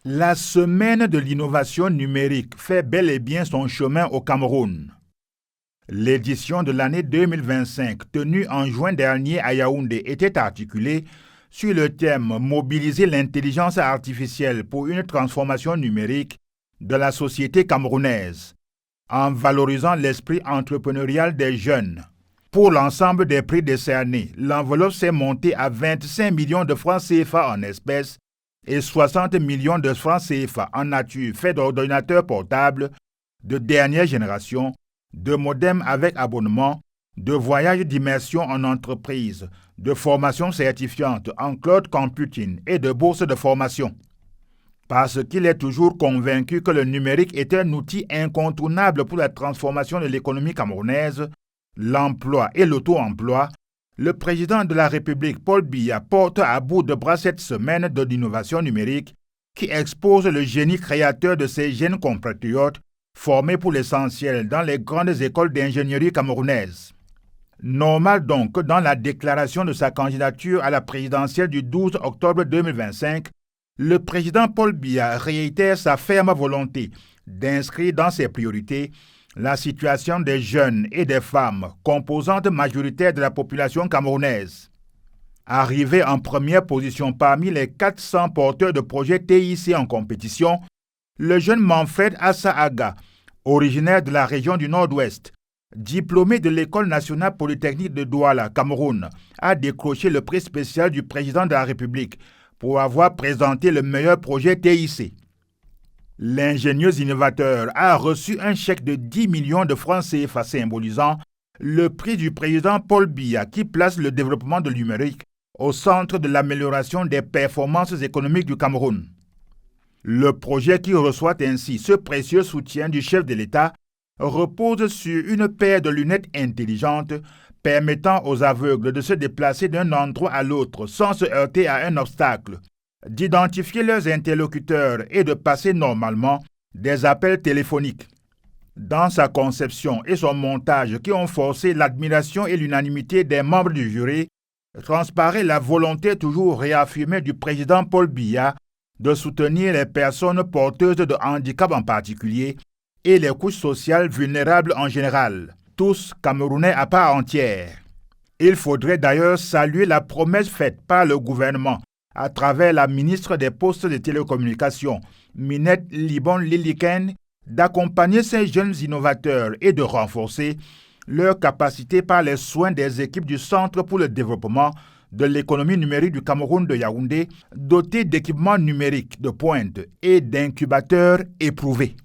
La semaine de l'innovation numérique fait bel et bien son chemin au Cameroun. L'édition de l'année 2025, tenue en juin dernier à Yaoundé, était articulée sur le thème « Mobiliser l'intelligence artificielle pour une transformation numérique de la société camerounaise » en valorisant l'esprit entrepreneurial des jeunes. Pour l'ensemble des prix décernés, l'enveloppe s'est montée à 25 millions de francs CFA en espèces et 60 millions de francs CFA en nature faits d'ordinateurs portables de dernière génération, de modems avec abonnement, de voyages d'immersion en entreprise, de formation certifiante en cloud computing et de bourses de formation. Parce qu'il est toujours convaincu que le numérique est un outil incontournable pour la transformation de l'économie camerounaise, l'emploi et l'auto-emploi, le président de la République, Paul Biya, porte à bout de bras cette semaine de l'innovation numérique qui expose le génie créateur de ses jeunes compatriotes formés pour l'essentiel dans les grandes écoles d'ingénierie camerounaises. Normal donc que dans la déclaration de sa candidature à la présidentielle du 12 octobre 2025, le président Paul Biya réitère sa ferme volonté d'inscrire dans ses priorités la situation des jeunes et des femmes, composantes majoritaires de la population camerounaise. Arrivé en première position parmi les 400 porteurs de projets TIC en compétition, le jeune Manfred Assa-Aga, originaire de la région du Nord-Ouest, diplômé de l'École nationale polytechnique de Douala, Cameroun, a décroché le prix spécial du président de la République pour avoir présenté le meilleur projet TIC. L'ingénieux innovateur a reçu un chèque de 10 millions de francs CFA symbolisant le prix du président Paul Biya qui place le développement de numérique au centre de l'amélioration des performances économiques du Cameroun. Le projet qui reçoit ainsi ce précieux soutien du chef de l'État repose sur une paire de lunettes intelligentes permettant aux aveugles de se déplacer d'un endroit à l'autre sans se heurter à un obstacle, d'identifier leurs interlocuteurs et de passer normalement des appels téléphoniques. Dans sa conception et son montage qui ont forcé l'admiration et l'unanimité des membres du jury, transparaît la volonté toujours réaffirmée du président Paul Biya de soutenir les personnes porteuses de handicap en particulier et les couches sociales vulnérables en général, tous Camerounais à part entière. Il faudrait d'ailleurs saluer la promesse faite par le gouvernement à travers la ministre des Postes et des Télécommunications, Minette Libon-Liliken, d'accompagner ces jeunes innovateurs et de renforcer leur capacité par les soins des équipes du Centre pour le développement de l'économie numérique du Cameroun de Yaoundé, doté d'équipements numériques de pointe et d'incubateurs éprouvés.